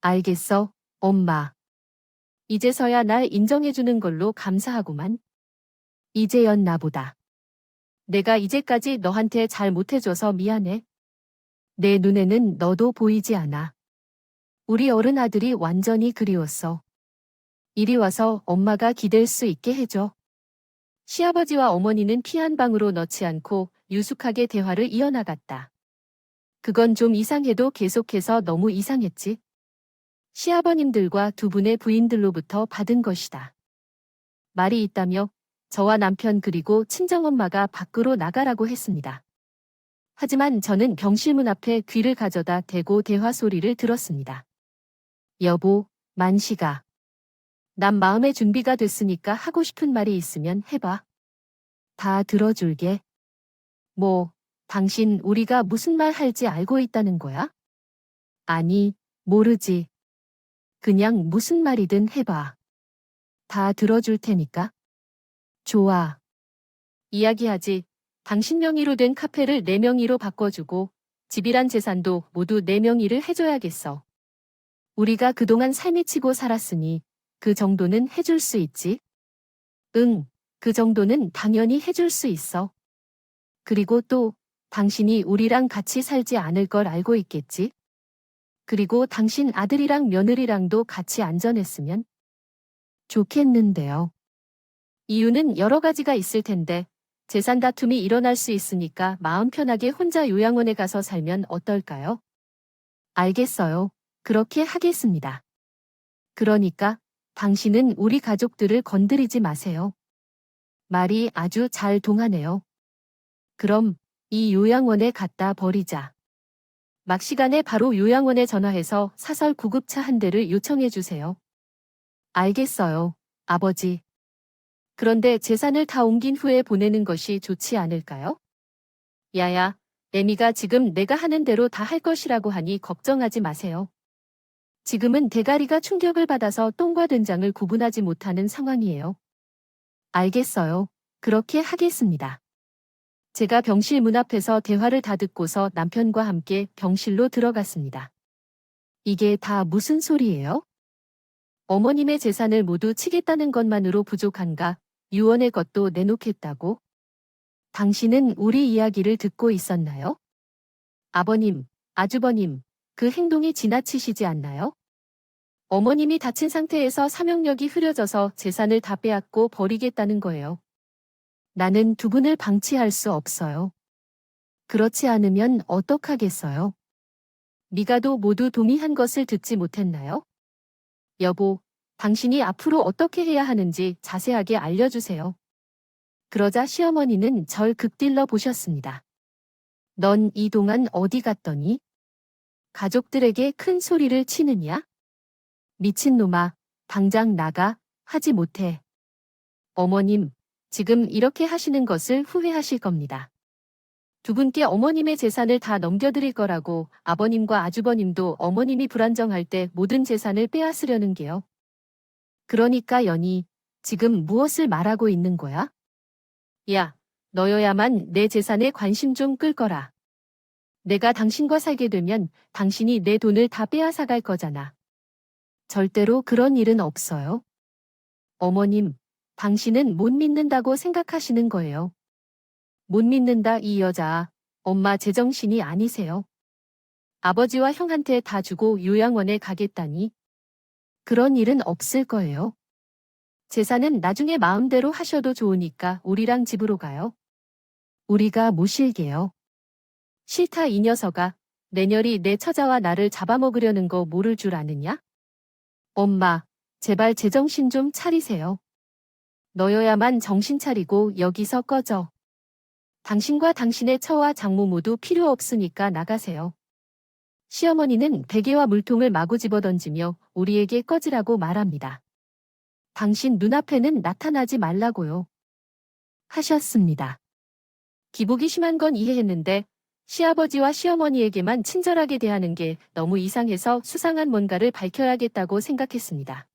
알겠어, 엄마. 이제서야 날 인정해주는 걸로 감사하구만. 이제였나 보다. 내가 이제까지 너한테 잘 못해줘서 미안해. 내 눈에는 너도 보이지 않아. 우리 어른 아들이 완전히 그리웠어. 이리 와서 엄마가 기댈 수 있게 해줘. 시아버지와 어머니는 피 한 방으로 넣지 않고 유숙하게 대화를 이어나갔다. 그건 좀 이상해도 계속해서 너무 이상했지. 시아버님들과 두 분의 부인들로부터 받은 것이다. 말이 있다며 저와 남편 그리고 친정엄마가 밖으로 나가라고 했습니다. 하지만 저는 병실문 앞에 귀를 가져다 대고 대화 소리를 들었습니다. 여보, 만식아. 난 마음의 준비가 됐으니까 하고 싶은 말이 있으면 해봐. 다 들어줄게. 뭐, 당신 우리가 무슨 말 할지 알고 있다는 거야? 아니, 모르지. 그냥 무슨 말이든 해봐. 다 들어줄 테니까. 좋아. 이야기하지. 당신 명의로 된 카페를 내 명의로 바꿔주고 집이란 재산도 모두 내 명의를 해줘야겠어. 우리가 그동안 삶이 치고 살았으니 그 정도는 해줄 수 있지? 응, 그 정도는 당연히 해줄 수 있어. 그리고 또 당신이 우리랑 같이 살지 않을 걸 알고 있겠지? 그리고 당신 아들이랑 며느리랑도 같이 안전했으면 좋겠는데요. 이유는 여러 가지가 있을 텐데 재산 다툼이 일어날 수 있으니까 마음 편하게 혼자 요양원에 가서 살면 어떨까요? 알겠어요. 그렇게 하겠습니다. 그러니까 당신은 우리 가족들을 건드리지 마세요. 말이 아주 잘 통하네요. 그럼 이 요양원에 갖다 버리자. 막 시간에 바로 요양원에 전화해서 사설 구급차 한 대를 요청해 주세요. 알겠어요, 아버지. 그런데 재산을 다 옮긴 후에 보내는 것이 좋지 않을까요? 야야, 애미가 지금 내가 하는 대로 다 할 것이라고 하니 걱정하지 마세요. 지금은 대가리가 충격을 받아서 똥과 된장을 구분하지 못하는 상황이에요. 알겠어요. 그렇게 하겠습니다. 제가 병실 문 앞에서 대화를 다 듣고서 남편과 함께 병실로 들어갔습니다. 이게 다 무슨 소리예요? 어머님의 재산을 모두 치겠다는 것만으로 부족한가? 유언의 것도 내놓겠다고? 당신은 우리 이야기를 듣고 있었나요? 아버님, 아주버님, 그 행동이 지나치시지 않나요? 어머님이 다친 상태에서 사명력이 흐려져서 재산을 다 빼앗고 버리겠다는 거예요. 나는 두 분을 방치할 수 없어요. 그렇지 않으면 어떡하겠어요? 미가도 모두 동의한 것을 듣지 못했나요? 여보, 당신이 앞으로 어떻게 해야 하는지 자세하게 알려주세요. 그러자 시어머니는 절 극딜러 보셨습니다. 넌 이동안 어디 갔더니? 가족들에게 큰 소리를 치느냐? 미친놈아, 당장 나가, 하지 못해. 어머님, 지금 이렇게 하시는 것을 후회하실 겁니다. 두 분께 어머님의 재산을 다 넘겨드릴 거라고 아버님과 아주버님도 어머님이 불안정할 때 모든 재산을 빼앗으려는 게요. 그러니까 연희, 지금 무엇을 말하고 있는 거야? 야, 너여야만 내 재산에 관심 좀 끌 거라. 내가 당신과 살게 되면 당신이 내 돈을 다 빼앗아갈 거잖아. 절대로 그런 일은 없어요. 어머님, 당신은 못 믿는다고 생각하시는 거예요. 못 믿는다 이 여자, 엄마 제정신이 아니세요. 아버지와 형한테 다 주고 요양원에 가겠다니. 그런 일은 없을 거예요. 재산은 나중에 마음대로 하셔도 좋으니까 우리랑 집으로 가요. 우리가 모실게요. 싫다 이 녀석아, 내녀리 내 처자와 나를 잡아먹으려는 거 모를 줄 아느냐? 엄마, 제발 제정신 좀 차리세요. 너여야만 정신 차리고 여기서 꺼져. 당신과 당신의 처와 장모 모두 필요 없으니까 나가세요. 시어머니는 베개와 물통을 마구 집어던지며 우리에게 꺼지라고 말합니다. 당신 눈앞에는 나타나지 말라고요. 하셨습니다. 기복이 심한 건 이해했는데 시아버지와 시어머니에게만 친절하게 대하는 게 너무 이상해서 수상한 뭔가를 밝혀야겠다고 생각했습니다.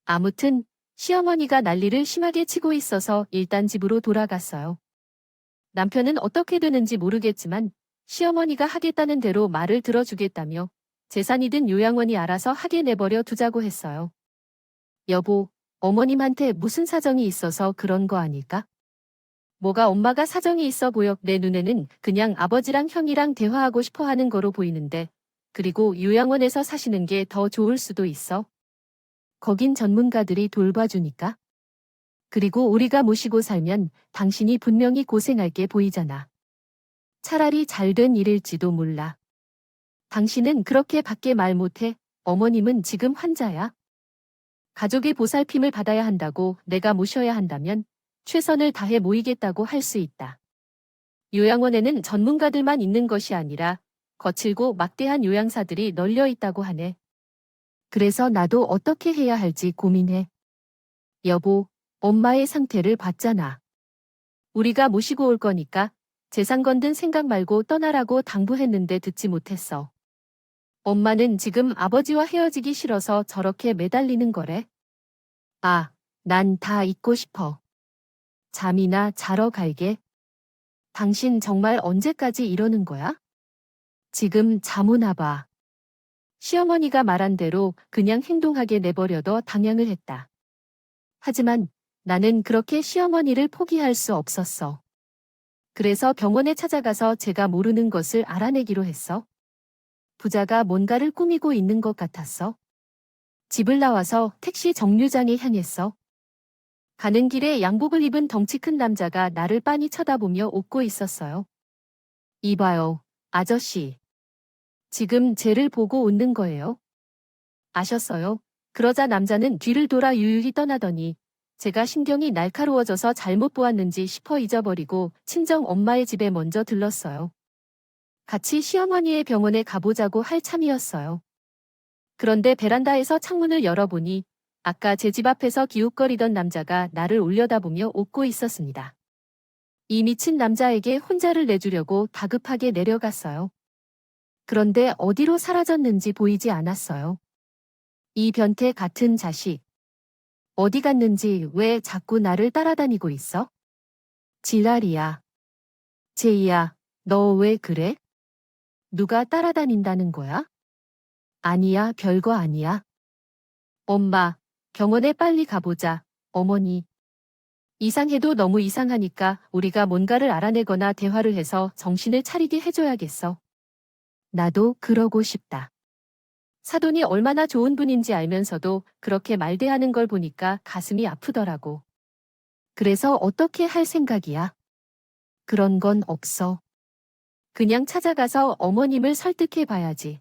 아무튼 시어머니가 난리를 심하게 치고 있어서 일단 집으로 돌아갔어요. 남편은 어떻게 되는지 모르겠지만 시어머니가 하겠다는 대로 말을 들어주겠다며 재산이든 요양원이 알아서 하게 내버려 두자고 했어요. 여보, 어머님한테 무슨 사정이 있어서 그런 거 아닐까? 뭐가 엄마가 사정이 있어 보여. 내 눈에는 그냥 아버지랑 형이랑 대화하고 싶어 하는 거로 보이는데, 그리고 요양원에서 사시는 게 더 좋을 수도 있어. 거긴 전문가들이 돌봐주니까. 그리고 우리가 모시고 살면 당신이 분명히 고생할 게 보이잖아. 차라리 잘된 일일지도 몰라. 당신은 그렇게 밖에 말 못해. 어머님은 지금 환자야. 가족의 보살핌을 받아야 한다고 내가 모셔야 한다면 최선을 다해 모이겠다고 할 수 있다. 요양원에는 전문가들만 있는 것이 아니라 거칠고 막대한 요양사들이 널려 있다고 하네. 그래서 나도 어떻게 해야 할지 고민해. 여보, 엄마의 상태를 봤잖아. 우리가 모시고 올 거니까 재산 건든 생각 말고 떠나라고 당부했는데 듣지 못했어. 엄마는 지금 아버지와 헤어지기 싫어서 저렇게 매달리는 거래. 아, 난 다 잊고 싶어. 잠이나 자러 갈게. 당신 정말 언제까지 이러는 거야? 지금 잠오나 봐. 시어머니가 말한 대로 그냥 행동하게 내버려둬 당양을 했다. 하지만 나는 그렇게 시어머니를 포기할 수 없었어. 그래서 병원에 찾아가서 제가 모르는 것을 알아내기로 했어. 부자가 뭔가를 꾸미고 있는 것 같았어. 집을 나와서 택시 정류장에 향했어. 가는 길에 양복을 입은 덩치 큰 남자가 나를 빤히 쳐다보며 웃고 있었어요. 이봐요, 아저씨. 지금 쟤를 보고 웃는 거예요? 아셨어요? 그러자 남자는 뒤를 돌아 유유히 떠나더니 제가 신경이 날카로워져서 잘못 보았는지 싶어 잊어버리고 친정 엄마의 집에 먼저 들렀어요. 같이 시어머니의 병원에 가보자고 할 참이었어요. 그런데 베란다에서 창문을 열어보니 아까 제 집 앞에서 기웃거리던 남자가 나를 올려다보며 웃고 있었습니다. 이 미친 남자에게 혼자를 내주려고 다급하게 내려갔어요. 그런데 어디로 사라졌는지 보이지 않았어요. 이 변태 같은 자식. 어디 갔는지 왜 자꾸 나를 따라다니고 있어? 지랄이야. 제이야, 너 왜 그래? 누가 따라다닌다는 거야? 아니야, 별거 아니야. 엄마, 병원에 빨리 가보자. 어머니. 이상해도 너무 이상하니까 우리가 뭔가를 알아내거나 대화를 해서 정신을 차리게 해줘야겠어. 나도 그러고 싶다. 사돈이 얼마나 좋은 분인지 알면서도 그렇게 말대하는 걸 보니까 가슴이 아프더라고. 그래서 어떻게 할 생각이야? 그런 건 없어. 그냥 찾아가서 어머님을 설득해 봐야지.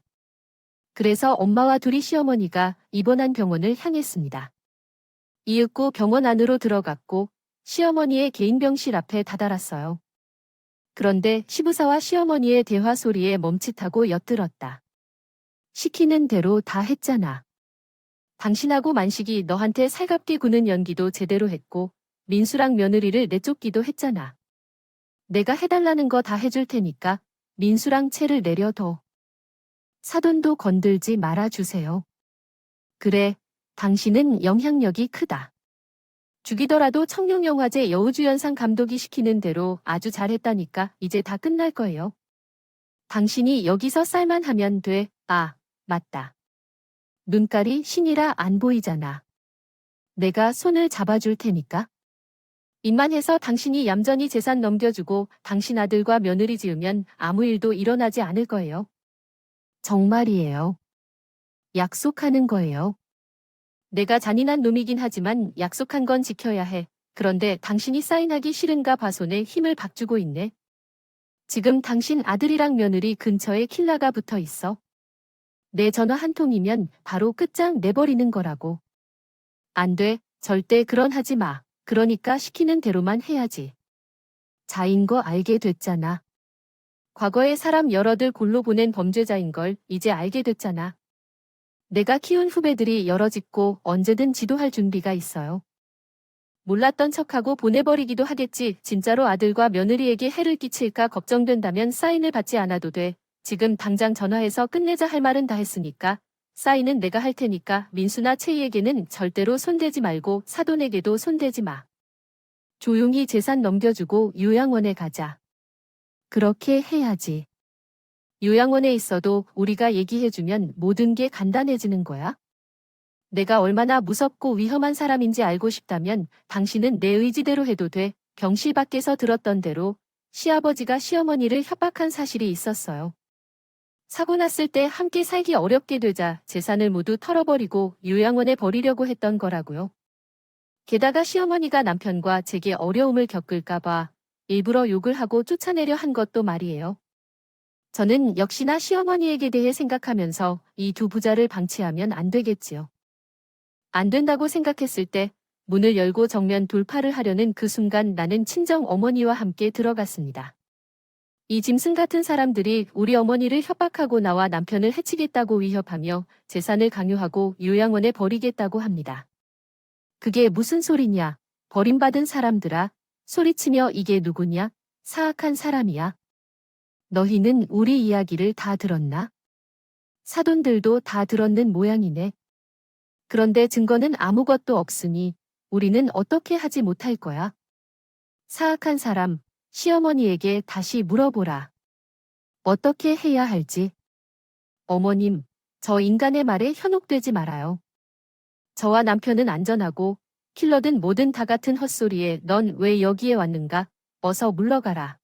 그래서 엄마와 둘이 시어머니가 입원한 병원을 향했습니다. 이윽고 병원 안으로 들어갔고 시어머니의 개인 병실 앞에 다다랐어요. 그런데 시부사와 시어머니의 대화 소리에 멈칫하고 엿들었다. 시키는 대로 다 했잖아. 당신하고 만식이 너한테 살갑게 구는 연기도 제대로 했고 민수랑 며느리를 내쫓기도 했잖아. 내가 해달라는 거 다 해줄 테니까 민수랑 채를 내려둬. 사돈도 건들지 말아주세요. 그래, 당신은 영향력이 크다. 죽이더라도 청룡영화제 여우주연상 감독이 시키는 대로 아주 잘했다니까 이제 다 끝날 거예요. 당신이 여기서 쌀만 하면 돼. 아, 맞다. 눈깔이 신이라 안 보이잖아. 내가 손을 잡아줄 테니까. 입만 해서 당신이 얌전히 재산 넘겨주고 당신 아들과 며느리 지으면 아무 일도 일어나지 않을 거예요. 정말이에요. 약속하는 거예요. 내가 잔인한 놈이긴 하지만 약속한 건 지켜야 해. 그런데 당신이 사인하기 싫은가 봐 손에 힘을 박주고 있네. 지금 당신 아들이랑 며느리 근처에 킬러가 붙어 있어. 내 전화 한 통이면 바로 끝장 내버리는 거라고. 안 돼, 절대 그런 하지 마. 그러니까 시키는 대로만 해야지. 자인 거 알게 됐잖아. 과거에 사람 여럿을 골로 보낸 범죄자인 걸 이제 알게 됐잖아. 내가 키운 후배들이 여러 짓고 언제든 지도할 준비가 있어요. 몰랐던 척하고 보내버리기도 하겠지. 진짜로 아들과 며느리에게 해를 끼칠까 걱정된다면 사인을 받지 않아도 돼. 지금 당장 전화해서 끝내자. 할 말은 다 했으니까. 사인은 내가 할 테니까 민수나 채희에게는 절대로 손대지 말고 사돈에게도 손대지 마. 조용히 재산 넘겨주고 요양원에 가자. 그렇게 해야지. 요양원에 있어도 우리가 얘기해주면 모든 게 간단해지는 거야. 내가 얼마나 무섭고 위험한 사람인지 알고 싶다면 당신은 내 의지대로 해도 돼. 경실 밖에서 들었던 대로 시아버지가 시어머니를 협박한 사실이 있었어요. 사고 났을 때 함께 살기 어렵게 되자 재산을 모두 털어버리고 요양원에 버리려고 했던 거라고요. 게다가 시어머니가 남편과 제게 어려움을 겪을까봐 일부러 욕을 하고 쫓아내려 한 것도 말이에요. 저는 역시나 시어머니에게 대해 생각하면서 이 두 부자를 방치하면 안 되겠지요. 안 된다고 생각했을 때 문을 열고 정면 돌파를 하려는 그 순간 나는 친정 어머니와 함께 들어갔습니다. 이 짐승 같은 사람들이 우리 어머니를 협박하고 나와 남편을 해치겠다고 위협하며 재산을 강요하고 요양원에 버리겠다고 합니다. 그게 무슨 소리냐? 버림받은 사람들아. 소리치며 이게 누구냐? 사악한 사람이야. 너희는 우리 이야기를 다 들었나? 사돈들도 다 들었는 모양이네. 그런데 증거는 아무것도 없으니 우리는 어떻게 하지 못할 거야. 사악한 사람, 시어머니에게 다시 물어보라. 어떻게 해야 할지. 어머님, 저 인간의 말에 현혹되지 말아요. 저와 남편은 안전하고 킬러든 뭐든 다 같은 헛소리에 넌 왜 여기에 왔는가? 어서 물러가라.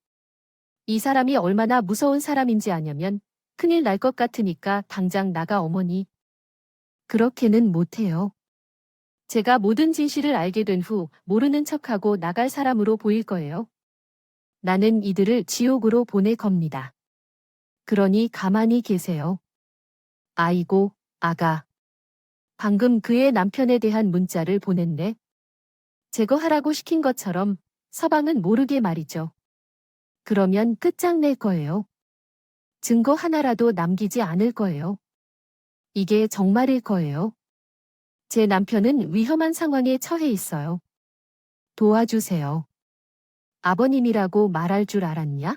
이 사람이 얼마나 무서운 사람인지 아냐면 큰일 날 것 같으니까 당장 나가. 어머니. 그렇게는 못해요. 제가 모든 진실을 알게 된 후 모르는 척하고 나갈 사람으로 보일 거예요. 나는 이들을 지옥으로 보낼 겁니다. 그러니 가만히 계세요. 아이고, 아가. 방금 그의 남편에 대한 문자를 보냈네. 제거하라고 시킨 것처럼 서방은 모르게 말이죠. 그러면 끝장낼 거예요. 증거 하나라도 남기지 않을 거예요. 이게 정말일 거예요. 제 남편은 위험한 상황에 처해 있어요. 도와주세요. 아버님이라고 말할 줄 알았냐?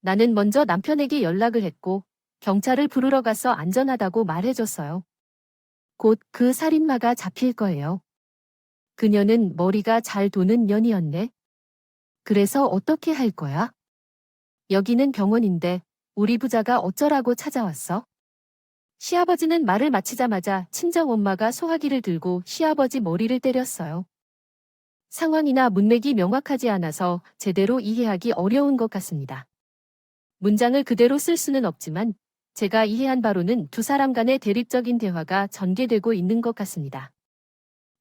나는 먼저 남편에게 연락을 했고 경찰을 부르러 가서 안전하다고 말해줬어요. 곧 그 살인마가 잡힐 거예요. 그녀는 머리가 잘 도는 년이었네. 그래서 어떻게 할 거야? 여기는 병원인데 우리 부자가 어쩌라고 찾아왔어? 시아버지는 말을 마치자마자 친정엄마가 소화기를 들고 시아버지 머리를 때렸어요. 상황이나 문맥이 명확하지 않아서 제대로 이해하기 어려운 것 같습니다. 문장을 그대로 쓸 수는 없지만 제가 이해한 바로는 두 사람 간의 대립적인 대화가 전개되고 있는 것 같습니다.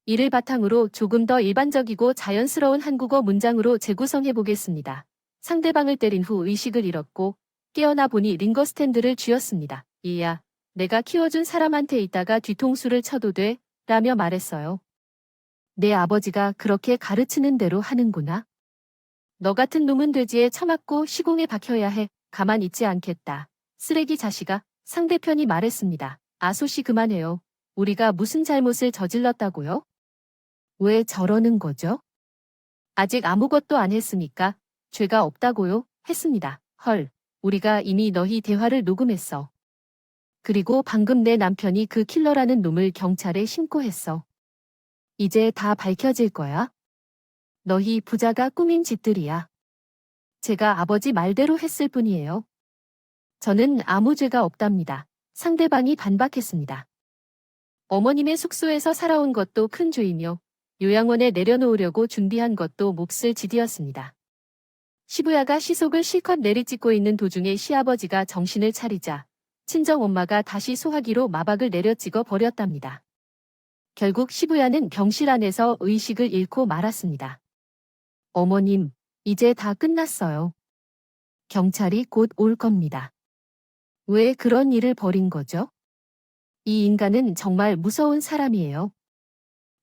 이를 바탕으로 조금 더 일반적이고 자연스러운 한국어 문장으로 재구성해 보겠습니다. 상대방을 때린 후 의식을 잃었고 깨어나 보니 링거 스탠드를 쥐었습니다. 이야, 내가 키워준 사람한테 있다가 뒤통수를 쳐도 돼? 라며 말했어요. 내 아버지가 그렇게 가르치는 대로 하는구나. 너 같은 놈은 돼지에 처맞고 시공에 박혀야 해. 가만 있지 않겠다. 쓰레기 자식아. 상대편이 말했습니다. 아소씨 그만해요. 우리가 무슨 잘못을 저질렀다고요? 왜 저러는 거죠? 아직 아무것도 안 했으니까 죄가 없다고요? 했습니다. 헐, 우리가 이미 너희 대화를 녹음했어. 그리고 방금 내 남편이 그 킬러라는 놈을 경찰에 신고했어. 이제 다 밝혀질 거야. 너희 부자가 꾸민 짓들이야. 제가 아버지 말대로 했을 뿐이에요. 저는 아무 죄가 없답니다. 상대방이 반박했습니다. 어머님의 숙소에서 살아온 것도 큰 죄이며 요양원에 내려놓으려고 준비한 것도 몹쓸 짓이었습니다. 시부야가 시속을 실컷 내리찍고 있는 도중에 시아버지가 정신을 차리자 친정엄마가 다시 소화기로 마박을 내려찍어 버렸답니다. 결국 시부야는 병실 안에서 의식을 잃고 말았습니다. 어머님, 이제 다 끝났어요. 경찰이 곧 올 겁니다. 왜 그런 일을 벌인 거죠? 이 인간은 정말 무서운 사람이에요.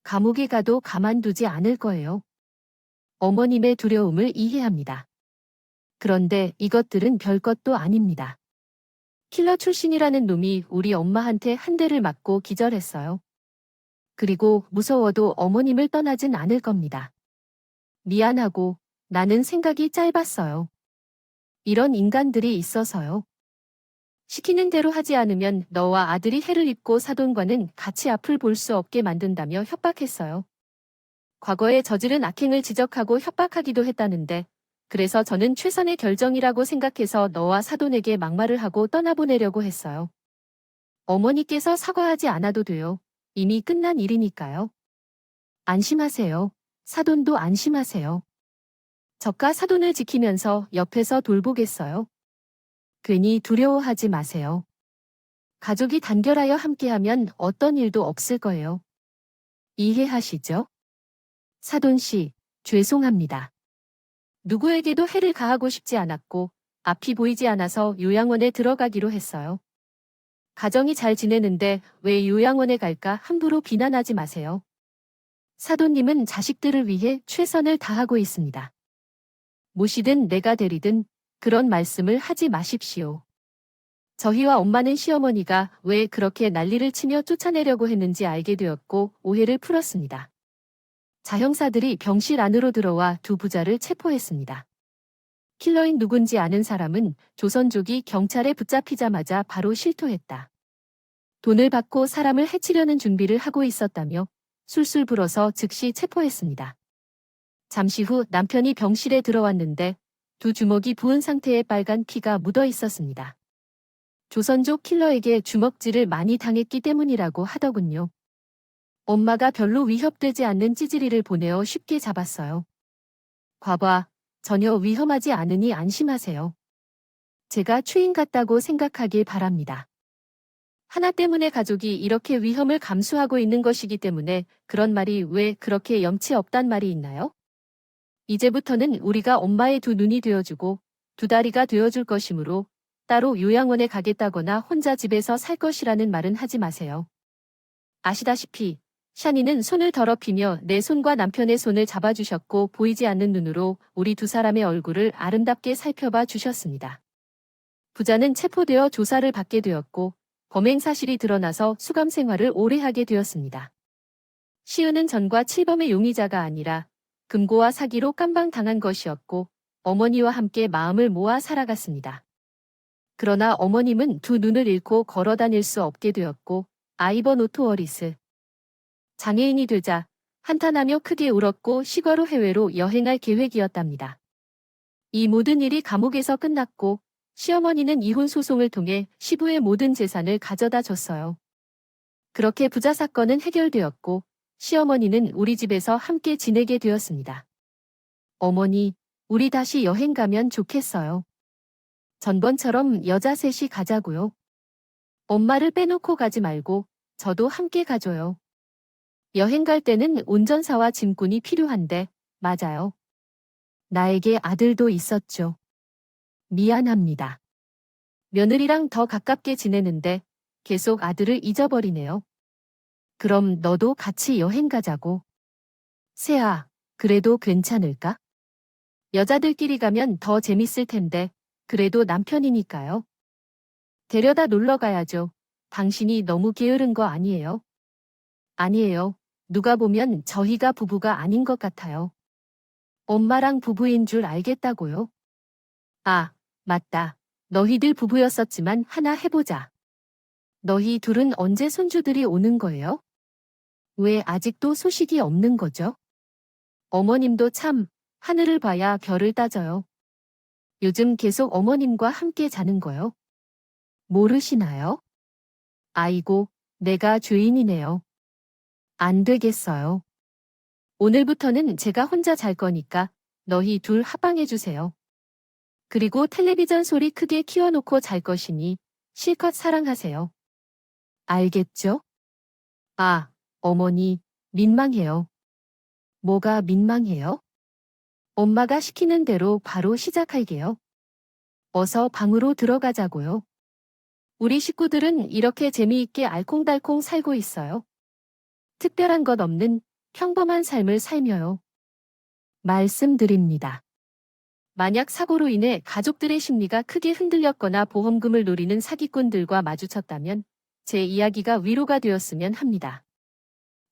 감옥에 가도 가만두지 않을 거예요. 어머님의 두려움을 이해합니다. 그런데 이것들은 별것도 아닙니다. 킬러 출신이라는 놈이 우리 엄마한테 한 대를 맞고 기절했어요. 그리고 무서워도 어머님을 떠나진 않을 겁니다. 미안하고 나는 생각이 짧았어요. 이런 인간들이 있어서요. 시키는 대로 하지 않으면 너와 아들이 해를 입고 사돈과는 같이 앞을 볼 수 없게 만든다며 협박했어요. 과거에 저지른 악행을 지적하고 협박하기도 했다는데 그래서 저는 최선의 결정이라고 생각해서 너와 사돈에게 막말을 하고 떠나보내려고 했어요. 어머니께서 사과하지 않아도 돼요. 이미 끝난 일이니까요. 안심하세요. 사돈도 안심하세요. 저가 사돈을 지키면서 옆에서 돌보겠어요. 괜히 두려워하지 마세요. 가족이 단결하여 함께하면 어떤 일도 없을 거예요. 이해하시죠? 사돈 씨, 죄송합니다. 누구에게도 해를 가하고 싶지 않았고 앞이 보이지 않아서 요양원에 들어가기로 했어요. 가정이 잘 지내는데 왜 요양원에 갈까 함부로 비난하지 마세요. 사돈님은 자식들을 위해 최선을 다하고 있습니다. 모시든 내가 데리든 그런 말씀을 하지 마십시오. 저희와 엄마는 시어머니가 왜 그렇게 난리를 치며 쫓아내려고 했는지 알게 되었고 오해를 풀었습니다. 자형사들이 병실 안으로 들어와 두 부자를 체포했습니다. 킬러인 누군지 아는 사람은 조선족이 경찰에 붙잡히자마자 바로 실토했다. 돈을 받고 사람을 해치려는 준비를 하고 있었다며 술술 불어서 즉시 체포했습니다. 잠시 후 남편이 병실에 들어왔는데 두 주먹이 부은 상태의 빨간 피가 묻어 있었습니다. 조선족 킬러에게 주먹질을 많이 당했기 때문이라고 하더군요. 엄마가 별로 위협되지 않는 찌질이를 보내어 쉽게 잡았어요. 과봐, 전혀 위험하지 않으니 안심하세요. 제가 추인 같다고 생각하길 바랍니다. 하나 때문에 가족이 이렇게 위험을 감수하고 있는 것이기 때문에 그런 말이 왜 그렇게 염치 없단 말이 있나요? 이제부터는 우리가 엄마의 두 눈이 되어주고 두 다리가 되어줄 것이므로 따로 요양원에 가겠다거나 혼자 집에서 살 것이라는 말은 하지 마세요. 아시다시피 샤니는 손을 더럽히며 내 손과 남편의 손을 잡아주셨고 보이지 않는 눈으로 우리 두 사람의 얼굴을 아름답게 살펴봐 주셨습니다. 부자는 체포되어 조사를 받게 되었고 범행 사실이 드러나서 수감 생활을 오래 하게 되었습니다. 시은은 전과 칠범의 용의자가 아니라 금고와 사기로 깜방당한 것이었고 어머니와 함께 마음을 모아 살아갔습니다. 그러나 어머님은 두 눈을 잃고 걸어 다닐 수 없게 되었고 아이번 오토어리스 장애인이 되자 한탄하며 크게 울었고 시과로 해외로 여행할 계획이었답니다. 이 모든 일이 감옥에서 끝났고 시어머니는 이혼 소송을 통해 시부의 모든 재산을 가져다 줬어요. 그렇게 부자 사건은 해결되었고 시어머니는 우리 집에서 함께 지내게 되었습니다. 어머니, 우리 다시 여행 가면 좋겠어요. 전번처럼 여자 셋이 가자고요. 엄마를 빼놓고 가지 말고 저도 함께 가줘요. 여행 갈 때는 운전사와 짐꾼이 필요한데, 맞아요. 나에게 아들도 있었죠. 미안합니다. 며느리랑 더 가깝게 지내는데 계속 아들을 잊어버리네요. 그럼 너도 같이 여행 가자고. 세아, 그래도 괜찮을까? 여자들끼리 가면 더 재밌을 텐데, 그래도 남편이니까요. 데려다 놀러 가야죠. 당신이 너무 게으른 거 아니에요? 아니에요. 누가 보면 저희가 부부가 아닌 것 같아요. 엄마랑 부부인 줄 알겠다고요. 아, 맞다. 너희들 부부였었지만 하나 해보자. 너희 둘은 언제 손주들이 오는 거예요? 왜 아직도 소식이 없는 거죠? 어머님도 참, 하늘을 봐야 별을 따져요. 요즘 계속 어머님과 함께 자는 거요? 모르시나요? 아이고, 내가 죄인이네요. 안 되겠어요. 오늘부터는 제가 혼자 잘 거니까 너희 둘 합방해주세요. 그리고 텔레비전 소리 크게 키워놓고 잘 것이니 실컷 사랑하세요. 알겠죠? 아, 어머니, 민망해요. 뭐가 민망해요? 엄마가 시키는 대로 바로 시작할게요. 어서 방으로 들어가자고요. 우리 식구들은 이렇게 재미있게 알콩달콩 살고 있어요. 특별한 것 없는 평범한 삶을 살며요. 말씀드립니다. 만약 사고로 인해 가족들의 심리가 크게 흔들렸거나 보험금을 노리는 사기꾼들과 마주쳤다면 제 이야기가 위로가 되었으면 합니다.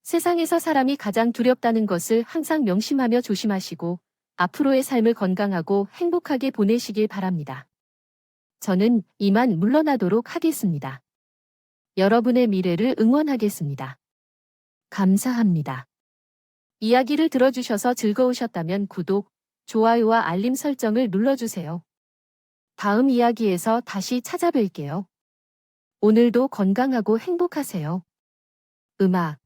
세상에서 사람이 가장 두렵다는 것을 항상 명심하며 조심하시고 앞으로의 삶을 건강하고 행복하게 보내시길 바랍니다. 저는 이만 물러나도록 하겠습니다. 여러분의 미래를 응원하겠습니다. 감사합니다. 이야기를 들어주셔서 즐거우셨다면 구독, 좋아요와 알림 설정을 눌러주세요. 다음 이야기에서 다시 찾아뵐게요. 오늘도 건강하고 행복하세요. 음악